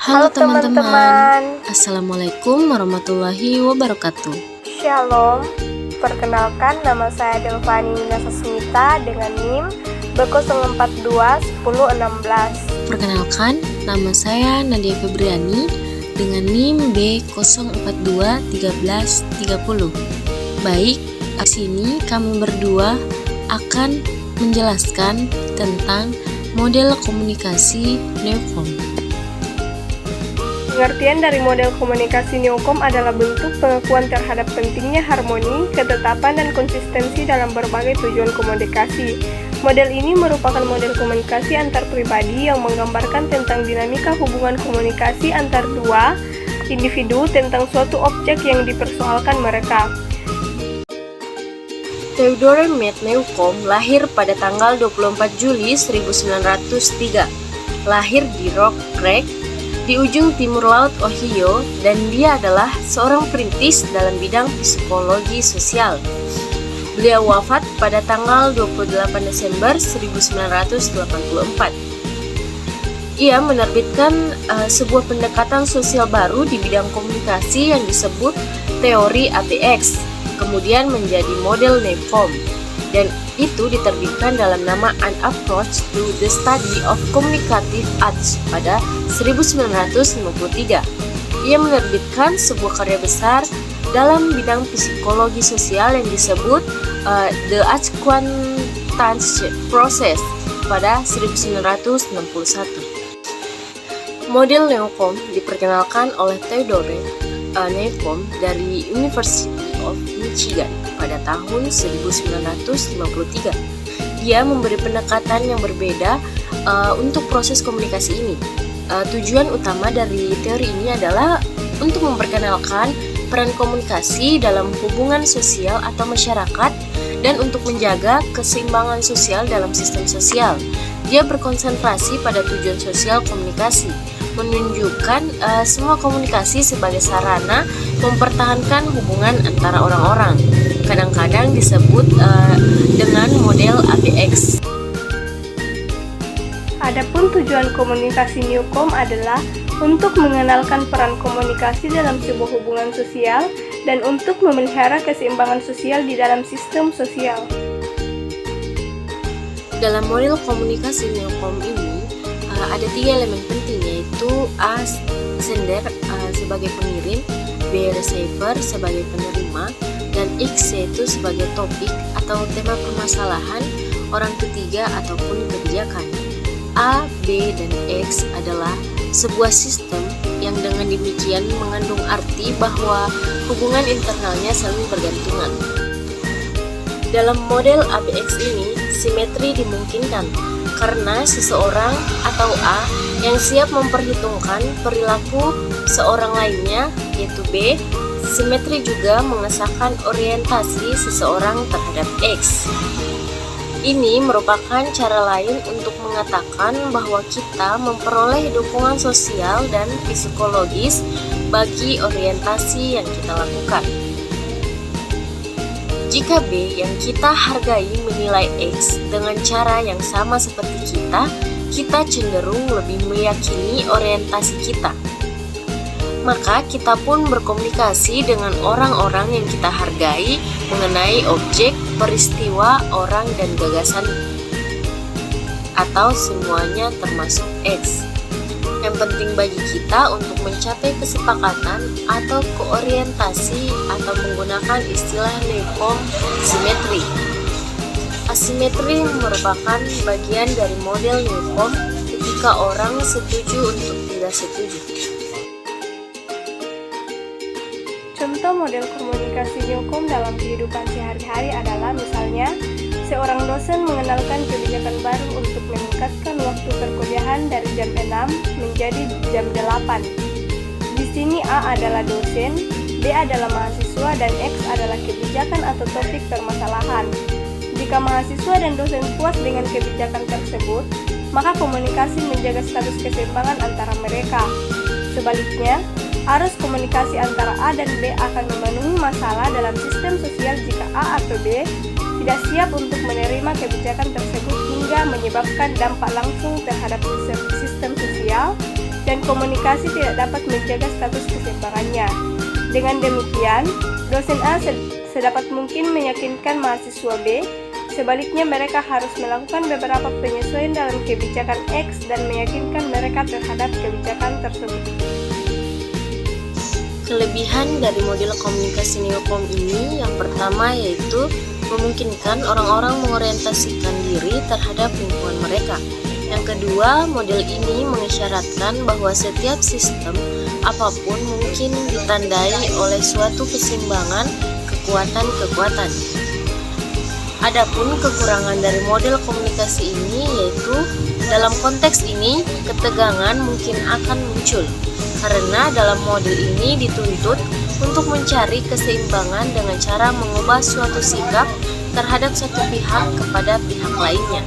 Halo teman-teman, teman-teman. Assalamualaikum warahmatullahi wabarakatuh. Shalom. Perkenalkan, nama saya Delvani Nasasmita dengan NIM B0421016. Perkenalkan, nama saya Nadia Febriani dengan NIM B0421330. Baik, di sini kami berdua akan menjelaskan tentang model komunikasi Newcomb. Pengertian dari model komunikasi Newcomb adalah bentuk pengakuan terhadap pentingnya harmoni, ketetapan, dan konsistensi dalam berbagai tujuan komunikasi. Model ini merupakan model komunikasi antar pribadi yang menggambarkan tentang dinamika hubungan komunikasi antar dua individu tentang suatu objek yang dipersoalkan mereka. Theodore Matt Newcomb lahir pada tanggal 24 Juli 1903. Lahir di Rock Creek, di ujung timur laut Ohio, dan dia adalah seorang perintis dalam bidang psikologi sosial. Beliau wafat pada tanggal 28 Desember 1984. Ia menerbitkan sebuah pendekatan sosial baru di bidang komunikasi yang disebut teori ABX, kemudian menjadi model Newcomb, dan itu diterbitkan dalam nama An Approach to the Study of Communicative Arts pada 1953. Ia menerbitkan sebuah karya besar dalam bidang psikologi sosial yang disebut The Acquaintance Process pada 1961. Model Newcomb diperkenalkan oleh Theodore Newcomb dari University of Michigan pada tahun 1953. Dia memberi pendekatan yang berbeda untuk proses komunikasi ini. Tujuan utama dari teori ini adalah untuk memperkenalkan peran komunikasi dalam hubungan sosial atau masyarakat dan untuk menjaga keseimbangan sosial dalam sistem sosial. Dia berkonsentrasi pada tujuan sosial komunikasi, menunjukkan semua komunikasi sebagai sarana mempertahankan hubungan antara orang-orang. Kadang-kadang disebut dengan model ABX. Adapun tujuan komunikasi Newcomb adalah untuk mengenalkan peran komunikasi dalam sebuah hubungan sosial dan untuk memelihara keseimbangan sosial di dalam sistem sosial. Dalam model komunikasi Newcomb ini ada 3 elemen penting, yaitu A. Sender sebagai pengirim, B. Receiver sebagai penerima, dan X yaitu sebagai topik atau tema permasalahan orang ketiga ataupun kebijakan. A, B, dan X adalah sebuah sistem yang dengan demikian mengandung arti bahwa hubungan internalnya saling bergantungan. Dalam model ABX ini, simetri dimungkinkan karena seseorang atau A yang siap memperhitungkan perilaku seorang lainnya, yaitu B. Simetri juga mengesahkan orientasi seseorang terhadap X. Ini merupakan cara lain untuk mengatakan bahwa kita memperoleh dukungan sosial dan psikologis bagi orientasi yang kita lakukan. Jika B yang kita hargai menilai X dengan cara yang sama seperti kita cenderung lebih meyakini orientasi kita. Maka kita pun berkomunikasi dengan orang-orang yang kita hargai mengenai objek, peristiwa, orang, dan gagasan, atau semuanya termasuk X. Yang penting bagi kita untuk mencapai kesepakatan atau koorientasi atau menggunakan istilah Newcomb simetri. Asimetri merupakan bagian dari model Newcomb ketika orang setuju untuk tidak setuju. Contoh model komunikasi Newcomb dalam kehidupan sehari-hari adalah misalnya seorang dosen mengenalkan kebijakan baru untuk meningkatkan waktu perkuliahan dari jam 6 menjadi jam 8. Di sini A adalah dosen, B adalah mahasiswa, dan X adalah kebijakan atau topik permasalahan. Jika mahasiswa dan dosen puas dengan kebijakan tersebut, maka komunikasi menjaga status keseimbangan antara mereka. Sebaliknya, arus komunikasi antara A dan B akan memenuhi masalah dalam sistem sosial jika A atau B tidak siap untuk menerima kebijakan tersebut hingga menyebabkan dampak langsung terhadap sistem sosial dan komunikasi tidak dapat menjaga status keseimbangannya. Dengan demikian, dosen A sedapat mungkin meyakinkan mahasiswa B, sebaliknya mereka harus melakukan beberapa penyesuaian dalam kebijakan X dan meyakinkan mereka terhadap kebijakan tersebut. Kelebihan dari model komunikasi Neokom ini yang pertama yaitu memungkinkan orang-orang mengorientasikan diri terhadap lingkungan mereka. Yang kedua, model ini mengisyaratkan bahwa setiap sistem apapun mungkin ditandai oleh suatu keseimbangan kekuatan-kekuatan. Adapun kekurangan dari model komunikasi ini yaitu dalam konteks ini ketegangan mungkin akan muncul karena dalam model ini dituntut untuk mencari keseimbangan dengan cara mengubah suatu sikap terhadap satu pihak kepada pihak lainnya.